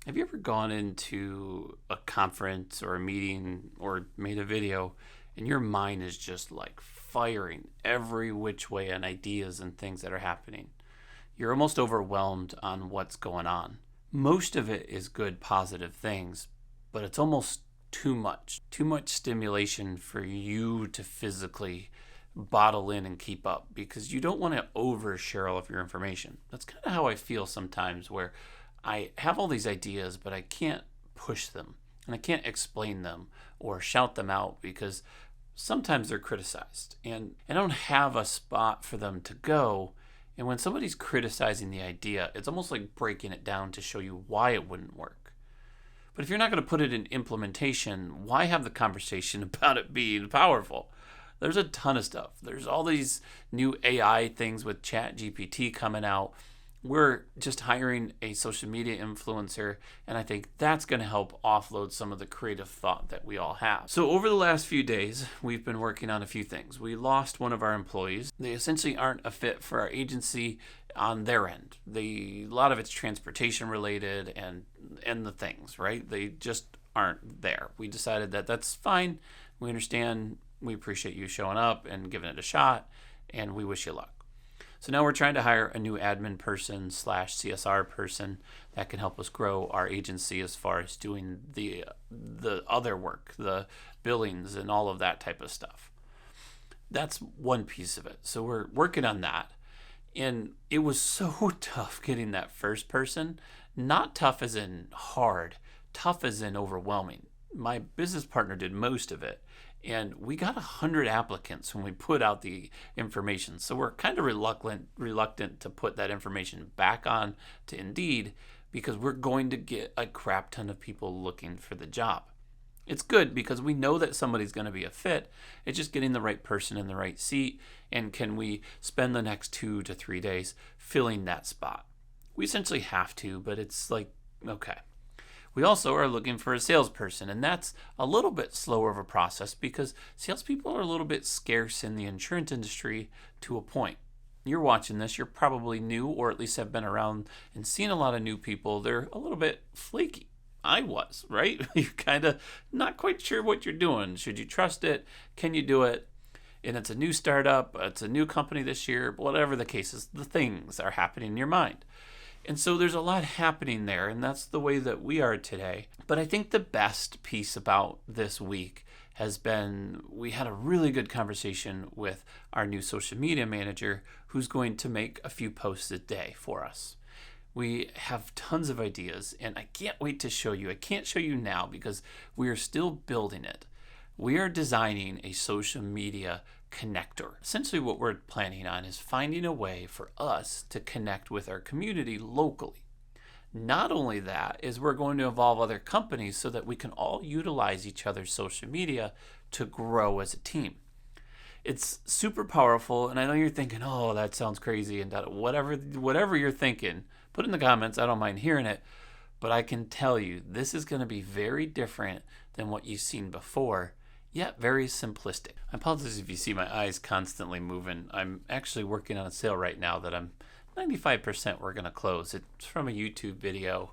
Have you ever gone into a conference or a meeting or made a video and your mind is just like firing every which way on ideas and things that are happening? You're almost overwhelmed on what's going on. Most of it is good, positive things, but it's almost too much. Too much stimulation for you to physically bottle in and keep up because you don't want to overshare all of your information. That's kind of how I feel sometimes, where I have all these ideas, but I can't push them and I can't explain them or shout them out because sometimes they're criticized and I don't have a spot for them to go. And when somebody's criticizing the idea, it's almost like breaking it down to show you why it wouldn't work. But if you're not going to put it in implementation, why have the conversation about it being powerful? There's a ton of stuff. There's all these new AI things with Chat GPT coming out. We're just hiring a social media influencer, and I think that's going to help offload some of the creative thought that we all have. So over the last few days, we've been working on a few things. We lost one of our employees. They essentially aren't a fit for our agency on their end. A lot of it's transportation related and the things, right? They just aren't there. We decided that that's fine. We understand. We appreciate you showing up and giving it a shot, and we wish you luck. So now we're trying to hire a new admin person / CSR person that can help us grow our agency as far as doing the other work, the billings and all of that type of stuff. That's one piece of it. So we're working on that. And it was so tough getting that first person. Not tough as in hard, tough as in overwhelming. My business partner did most of it. And we got 100 applicants when we put out the information. So we're kind of reluctant to put that information back on to Indeed because we're going to get a crap ton of people looking for the job. It's good because we know that somebody's going to be a fit. It's just getting the right person in the right seat. And can we spend the next 2 to 3 days filling that spot? We essentially have to, but it's like, okay. We also are looking for a salesperson, and that's a little bit slower of a process because salespeople are a little bit scarce in the insurance industry to a point. You're watching this, you're probably new or at least have been around and seen a lot of new people. They're a little bit flaky. I was, right? You're kind of not quite sure what you're doing. Should you trust it? Can you do it? And it's a new startup, it's a new company this year, whatever the case is, the things are happening in your mind. And so there's a lot happening there, and that's the way that we are today. But I think the best piece about this week has been we had a really good conversation with our new social media manager who's going to make a few posts a day for us. We have tons of ideas, and I can't wait to show you. I can't show you now because we are still building it. We are designing a social media connector. Essentially what we're planning on is finding a way for us to connect with our community locally. Not only that, is we're going to involve other companies so that we can all utilize each other's social media to grow as a team. It's super powerful, and I know you're thinking, oh, that sounds crazy, and whatever you're thinking, put in the comments. I don't mind hearing it, but I can tell you this is going to be very different than what you've seen before, yet very simplistic. I apologize if you see my eyes constantly moving. I'm actually working on a sale right now that I'm 95% we're going to close. It's from a YouTube video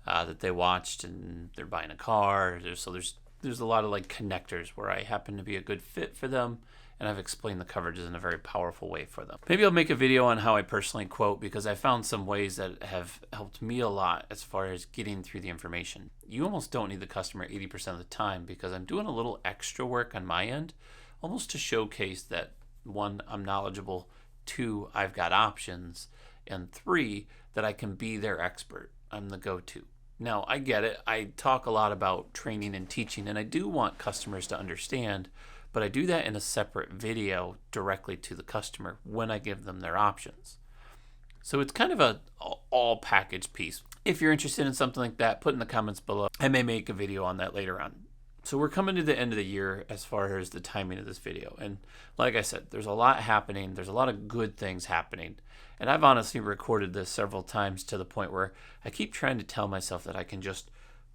that they watched, and they're buying a car. So there's a lot of like connectors where I happen to be a good fit for them, and I've explained the coverages in a very powerful way for them. Maybe I'll make a video on how I personally quote because I found some ways that have helped me a lot as far as getting through the information. You almost don't need the customer 80% of the time because I'm doing a little extra work on my end, almost to showcase that 1, I'm knowledgeable, 2, I've got options, and 3, that I can be their expert. I'm the go-to. Now, I get it. I talk a lot about training and teaching, and I do want customers to understand, but I do that in a separate video directly to the customer when I give them their options. So it's kind of a all package piece. If you're interested in something like that, put in the comments below. I may make a video on that later on. So we're coming to the end of the year as far as the timing of this video. And like I said, there's a lot happening. There's a lot of good things happening. And I've honestly recorded this several times to the point where I keep trying to tell myself that I can just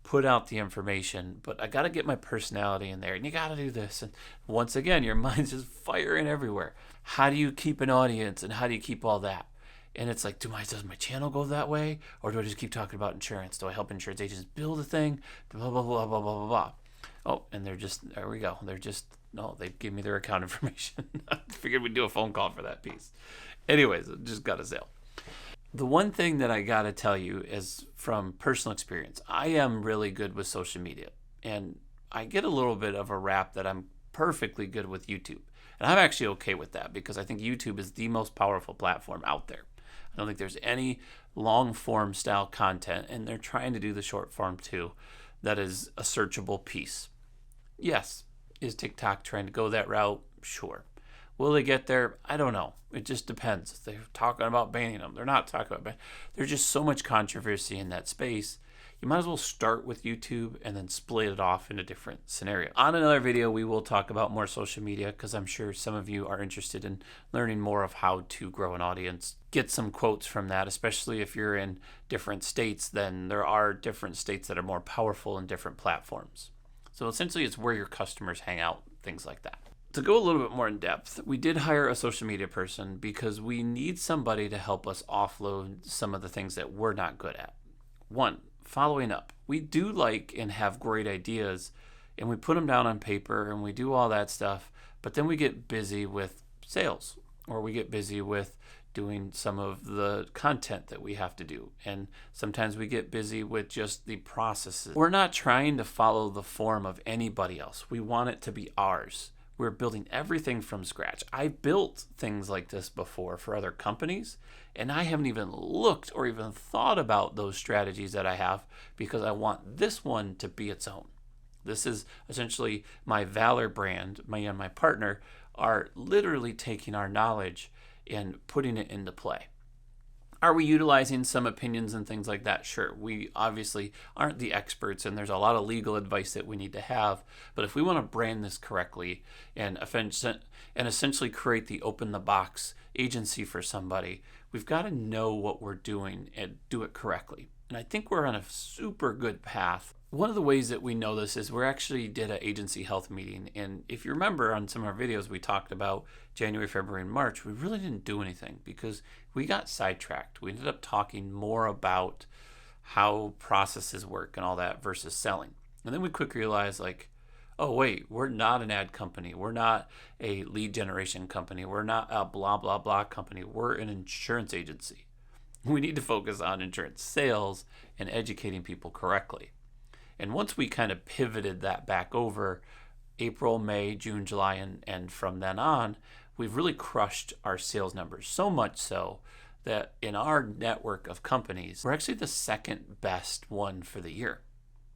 put out the information, but I got to get my personality in there, and you got to do this. And once again, your mind's just firing everywhere. How do you keep an audience, and how do you keep all that? And it's like, does my channel go that way? Or do I just keep talking about insurance? Do I help insurance agents build a thing? Blah, blah, blah, blah, blah, blah, blah. Oh, and there we go. No, they gave me their account information. I figured we'd do a phone call for that piece. Anyways, just got a sale. The one thing that I got to tell you is from personal experience, I am really good with social media. And I get a little bit of a rap that I'm perfectly good with YouTube. And I'm actually okay with that because I think YouTube is the most powerful platform out there. I don't think there's any long form style content, and they're trying to do the short form too, that is a searchable piece. Yes, is TikTok trying to go that route? Sure. Will they get there? I don't know. It just depends. They're talking about banning them. They're not talking about banning. There's just so much controversy in that space. You might as well start with YouTube and then split it off into different scenarios. On another video, we will talk about more social media because I'm sure some of you are interested in learning more of how to grow an audience. Get some quotes from that, especially if you're in different states, then there are different states that are more powerful in different platforms. So essentially, it's where your customers hang out, things like that. To go a little bit more in depth, we did hire a social media person because we need somebody to help us offload some of the things that we're not good at. One, following up. We do like and have great ideas, and we put them down on paper and we do all that stuff, but then we get busy with sales, or we get busy with doing some of the content that we have to do. And sometimes we get busy with just the processes. We're not trying to follow the form of anybody else. We want it to be ours. We're building everything from scratch. I built things like this before for other companies, and I haven't even looked or even thought about those strategies that I have because I want this one to be its own. This is essentially my Valor brand. Me and my partner are literally taking our knowledge and putting it into play. Are we utilizing some opinions and things like that? Sure. We obviously aren't the experts, and there's a lot of legal advice that we need to have. But if we want to brand this correctly and essentially create the open the box agency for somebody, we've got to know what we're doing and do it correctly. And I think we're on a super good path. One of the ways that we know this is we actually did an agency health meeting. And if you remember on some of our videos, we talked about January, February, and March. We really didn't do anything because we got sidetracked. We ended up talking more about how processes work and all that versus selling. And then we quickly realized, like, oh, wait, we're not an ad company. We're not a lead generation company. We're not a blah, blah, blah company. We're an insurance agency. We need to focus on insurance sales and educating people correctly. And once we kind of pivoted that back over April, May, June, July, and from then on, we've really crushed our sales numbers. So much so that in our network of companies, we're actually the second best one for the year.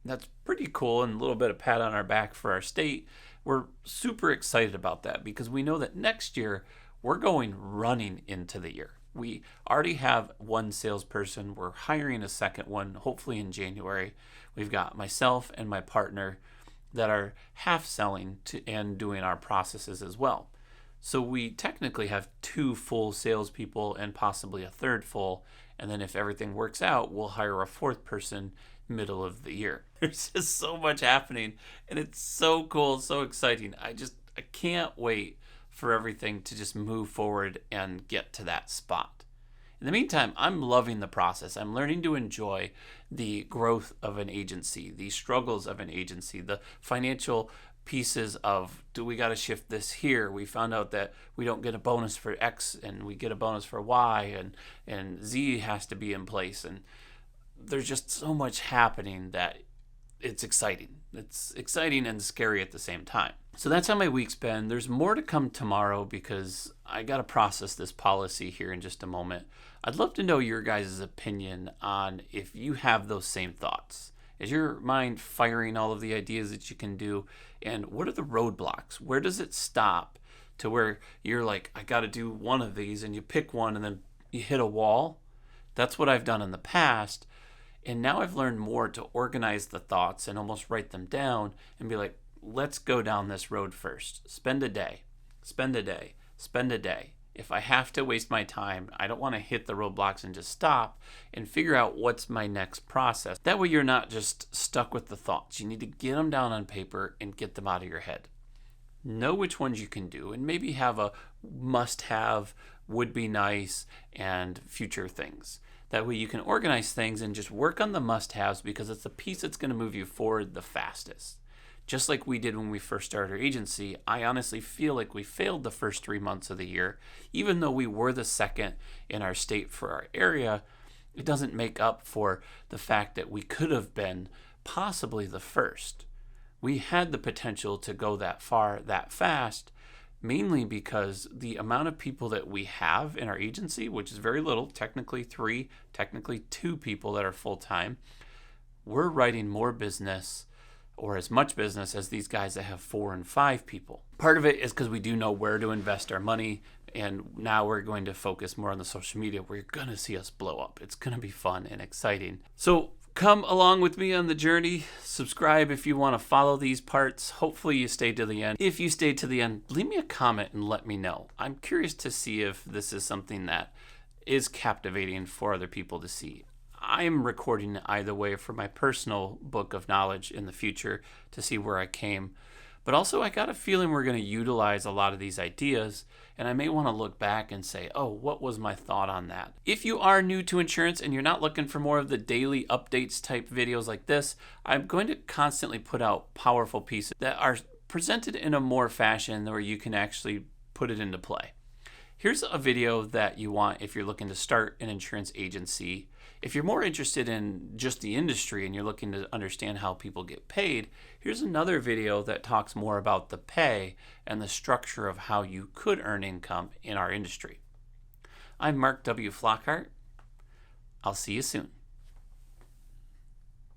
That's pretty cool, and a little bit of pat on our back for our state. We're super excited about that because we know that next year we're going running into the year. We already have one salesperson. We're hiring a second one, hopefully in January. We've got myself and my partner that are half selling and doing our processes as well. So we technically have 2 full salespeople and possibly a third full. And then if everything works out, we'll hire a 4th person middle of the year. There's just so much happening, and it's so cool, so exciting. I can't wait for everything to just move forward and get to that spot. In the meantime, I'm loving the process. I'm learning to enjoy the growth of an agency, the struggles of an agency, the financial pieces of, do we got to shift this here? We found out that we don't get a bonus for X and we get a bonus for Y, and Z has to be in place. And there's just so much happening that it's exciting. It's exciting and scary at the same time. So that's how my week's been. There's more to come tomorrow because I got to process this policy here in just a moment. I'd love to know your guys' opinion on if you have those same thoughts. Is your mind firing all of the ideas that you can do? And what are the roadblocks? Where does it stop to where you're like, I got to do one of these, and you pick one and then you hit a wall? That's what I've done in the past. And now I've learned more to organize the thoughts and almost write them down and be like, let's go down this road first. Spend a day. If I have to waste my time, I don't want to hit the roadblocks and just stop and figure out what's my next process. That way you're not just stuck with the thoughts. You need to get them down on paper and get them out of your head. Know which ones you can do and maybe have a must-have would be nice, and future things. That way you can organize things and just work on the must-haves because it's the piece that's going to move you forward the fastest. Just like we did when we first started our agency, I honestly feel like we failed the first 3 months of the year. Even though we were the second in our state for our area, it doesn't make up for the fact that we could have been possibly the first. We had the potential to go that far, that fast, mainly because the amount of people that we have in our agency, which is very little, technically 3, technically 2 people that are full-time, we're writing more business or as much business as these guys that have 4 and 5 people. Part of it is because we do know where to invest our money, and now we're going to focus more on the social media where you're going to see us blow up. It's going to be fun and exciting. So come along with me on the journey. Subscribe if you want to follow these parts. Hopefully you stay to the end. If you stay to the end, leave me a comment and let me know. I'm curious to see if this is something that is captivating for other people to see. I'm recording it either way for my personal book of knowledge in the future to see where I came. But also I got a feeling we're going to utilize a lot of these ideas, and I may want to look back and say, oh, what was my thought on that? If you are new to insurance and you're not looking for more of the daily updates type videos like this, I'm going to constantly put out powerful pieces that are presented in a more fashion where you can actually put it into play. Here's a video that you want if you're looking to start an insurance agency. If you're more interested in just the industry and you're looking to understand how people get paid, here's another video that talks more about the pay and the structure of how you could earn income in our industry. I'm Mark W. Flockhart. I'll see you soon.